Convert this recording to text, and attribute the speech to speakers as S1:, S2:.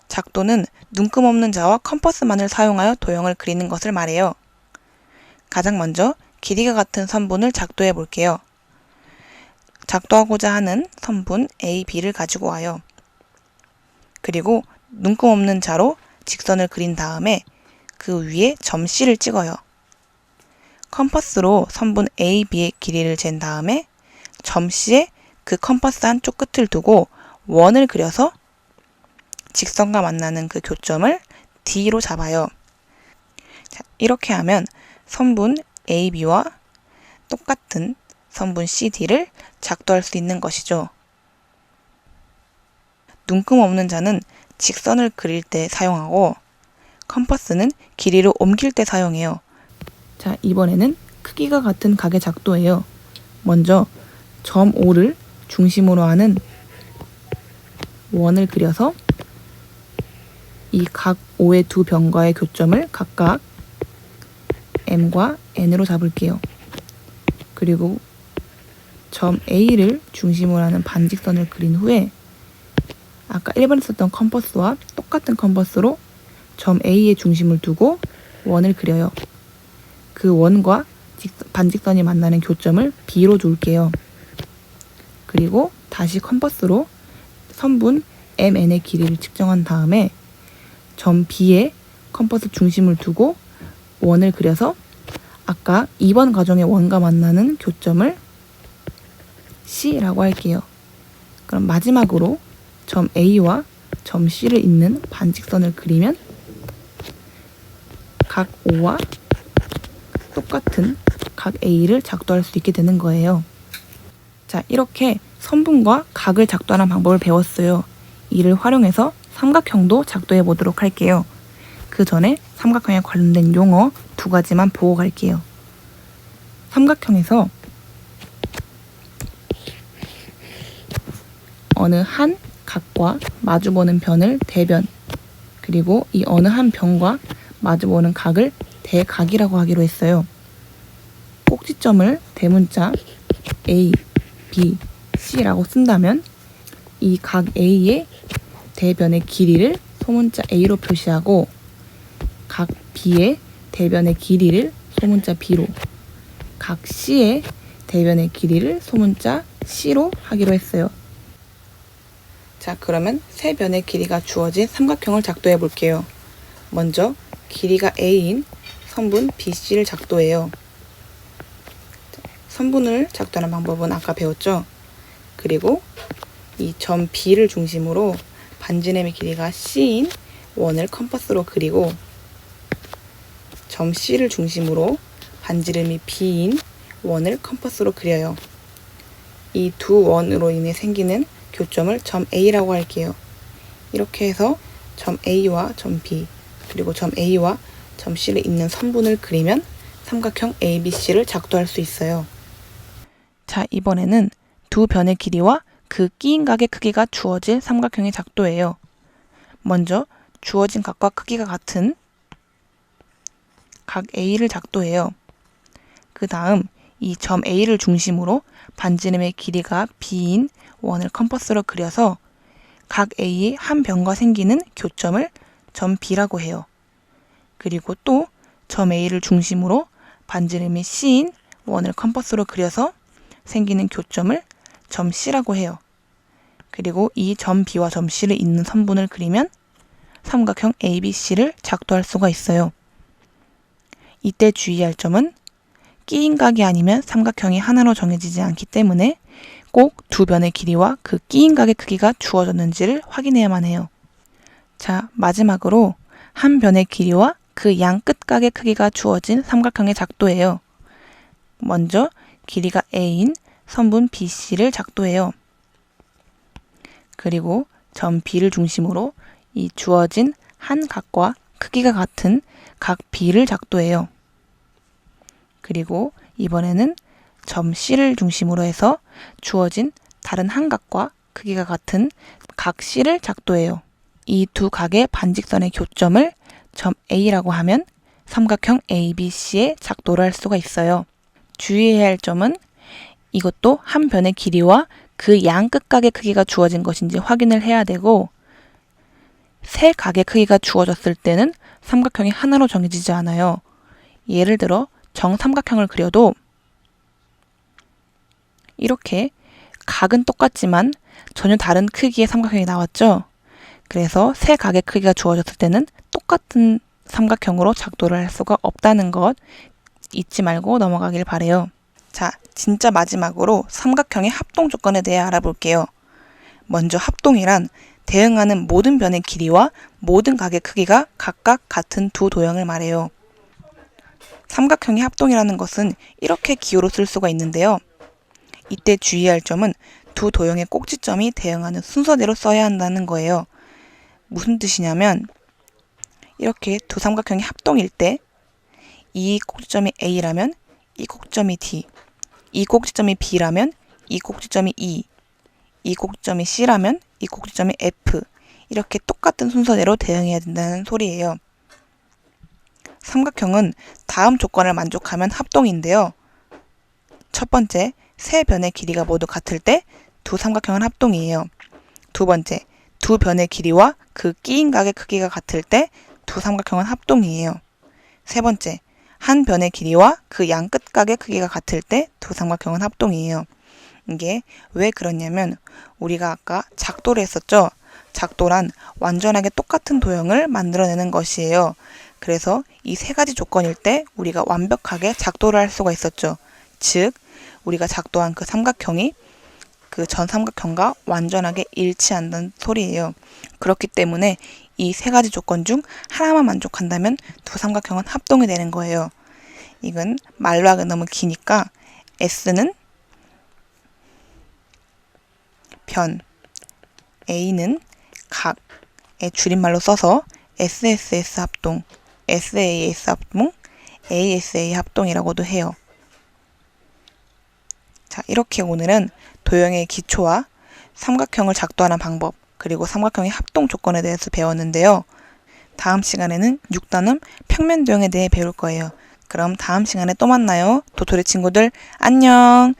S1: 작도는 눈금 없는 자와 컴퍼스만을 사용하여 도형을 그리는 것을 말해요. 가장 먼저 길이가 같은 선분을 작도해 볼게요. 작도하고자 하는 선분 A, B를 가지고 와요. 그리고 눈금 없는 자로 직선을 그린 다음에 그 위에 점 C를 찍어요. 컴퍼스로 선분 A, B의 길이를 잰 다음에 점 C에 그 컴퍼스 한쪽 끝을 두고 원을 그려서 직선과 만나는 그 교점을 D로 잡아요. 자, 이렇게 하면 선분 AB와 똑같은 선분 CD를 작도할 수 있는 것이죠. 눈금 없는 자는 직선을 그릴 때 사용하고 컴퍼스는 길이를 옮길 때 사용해요. 자, 이번에는 크기가 같은 각의 작도예요. 먼저 점 O를 중심으로 하는 원을 그려서 이 각 O의 두 변과의 교점을 각각 M과 N으로 잡을게요. 그리고 점 A를 중심으로 하는 반직선을 그린 후에 아까 1번에 썼던 컴퍼스와 똑같은 컴퍼스로 점 A의 중심을 두고 원을 그려요. 그 원과 반직선이 만나는 교점을 B로 둘게요. 그리고 다시 컴퍼스로 선분 MN의 길이를 측정한 다음에 점 B에 컴퍼스 중심을 두고 원을 그려서 아까 2번 가정의 원과 만나는 교점을 C라고 할게요. 그럼 마지막으로 점 A와 점 C를 잇는 반직선을 그리면 각 O와 똑같은 각 A를 작도할 수 있게 되는 거예요. 자, 이렇게 선분과 각을 작도하는 방법을 배웠어요. 이를 활용해서 삼각형도 작도해 보도록 할게요. 그 전에 삼각형에 관련된 용어 2가지만 보고 갈게요. 삼각형에서 어느 한 각과 마주보는 변을 대변, 그리고 이 어느 한 변과 마주보는 각을 대각이라고 하기로 했어요. 꼭지점을 대문자 A, B, C라고 쓴다면 이 각 A의 대변의 길이를 소문자 A로 표시하고 각 B의 대변의 길이를 소문자 B로, 각 C의 대변의 길이를 소문자 C로 하기로 했어요. 자, 그러면 세 변의 길이가 주어진 삼각형을 작도해 볼게요. 먼저 길이가 A인 선분 BC를 작도해요. 선분을 작도하는 방법은 아까 배웠죠? 그리고 이 점 B를 중심으로 반지름의 길이가 C인 원을 컴퍼스로 그리고 점 C를 중심으로 반지름이 B인 원을 컴퍼스로 그려요. 이 두 원으로 인해 생기는 교점을 점 A라고 할게요. 이렇게 해서 점 A와 점 B, 그리고 점 A와 점 C를 잇는 선분을 그리면 삼각형 ABC를 작도할 수 있어요. 자, 이번에는 두 변의 길이와 그 끼인 각의 크기가 주어진 삼각형의 작도예요. 먼저 주어진 각과 크기가 같은 각 A를 작도해요. 그 다음 이 점 A를 중심으로 반지름의 길이가 B인 원을 컴퍼스로 그려서 각 A의 한 변과 생기는 교점을 점 B라고 해요. 그리고 또 점 A를 중심으로 반지름이 C인 원을 컴퍼스로 그려서 생기는 교점을 점 C라고 해요. 그리고 이 점 B와 점 C를 잇는 선분을 그리면 삼각형 ABC를 작도할 수가 있어요. 이때 주의할 점은 끼인 각이 아니면 삼각형이 하나로 정해지지 않기 때문에 꼭 두 변의 길이와 그 끼인 각의 크기가 주어졌는지를 확인해야만 해요. 자, 마지막으로 한 변의 길이와 그 양 끝각의 크기가 주어진 삼각형의 작도예요. 먼저 길이가 A인 선분 BC를 작도해요. 그리고 점 B를 중심으로 이 주어진 한 각과 크기가 같은 각 B를 작도해요. 그리고 이번에는 점 C를 중심으로 해서 주어진 다른 한 각과 크기가 같은 각 C를 작도해요. 이 두 각의 반직선의 교점을 점 A라고 하면 삼각형 ABC의 작도를 할 수가 있어요. 주의해야 할 점은 이것도 한 변의 길이와 그 양 끝각의 크기가 주어진 것인지 확인을 해야 되고, 세 각의 크기가 주어졌을 때는 삼각형이 하나로 정해지지 않아요. 예를 들어 정삼각형을 그려도 이렇게 각은 똑같지만 전혀 다른 크기의 삼각형이 나왔죠. 그래서 세 각의 크기가 주어졌을 때는 똑같은 삼각형으로 작도를 할 수가 없다는 것 잊지 말고 넘어가길 바래요. 자, 진짜 마지막으로 삼각형의 합동 조건에 대해 알아볼게요. 먼저 합동이란 대응하는 모든 변의 길이와 모든 각의 크기가 각각 같은 두 도형을 말해요. 삼각형의 합동이라는 것은 이렇게 기호로 쓸 수가 있는데요. 이때 주의할 점은 두 도형의 꼭지점이 대응하는 순서대로 써야 한다는 거예요. 무슨 뜻이냐면 이렇게 두 삼각형이 합동일 때 이 꼭지점이 A라면 이 꼭지점이 D, 이 꼭지점이 B라면 이 꼭지점이 E, 이 꼭지점이 C라면 이 꼭지점이 F, 이렇게 똑같은 순서대로 대응해야 된다는 소리예요. 삼각형은 다음 조건을 만족하면 합동인데요. 첫 번째, 세 변의 길이가 모두 같을 때 두 삼각형은 합동이에요. 두 번째, 두 변의 길이와 그 끼인 각의 크기가 같을 때 두 삼각형은 합동이에요. 세 번째, 한 변의 길이와 그 양 끝각의 크기가 같을 때 두 삼각형은 합동이에요. 이게 왜 그러냐면 우리가 아까 작도를 했었죠. 작도란 완전하게 똑같은 도형을 만들어내는 것이에요. 그래서 이 세 가지 조건일 때 우리가 완벽하게 작도를 할 수가 있었죠. 즉, 우리가 작도한 그 삼각형이 그 전 삼각형과 완전하게 일치한다는 소리예요. 그렇기 때문에 이 세 가지 조건 중 하나만 만족한다면 두 삼각형은 합동이 되는 거예요. 이건 말로 하기 너무 기니까 S는 변, A는 각의 줄임말로 써서 SSS 합동, SAS 합동, ASA 합동이라고도 해요. 자, 이렇게 오늘은 도형의 기초와 삼각형을 작도하는 방법, 그리고 삼각형의 합동 조건에 대해서 배웠는데요. 다음 시간에는 6단원 평면 도형에 대해 배울 거예요. 그럼 다음 시간에 또 만나요. 도토리 친구들 안녕!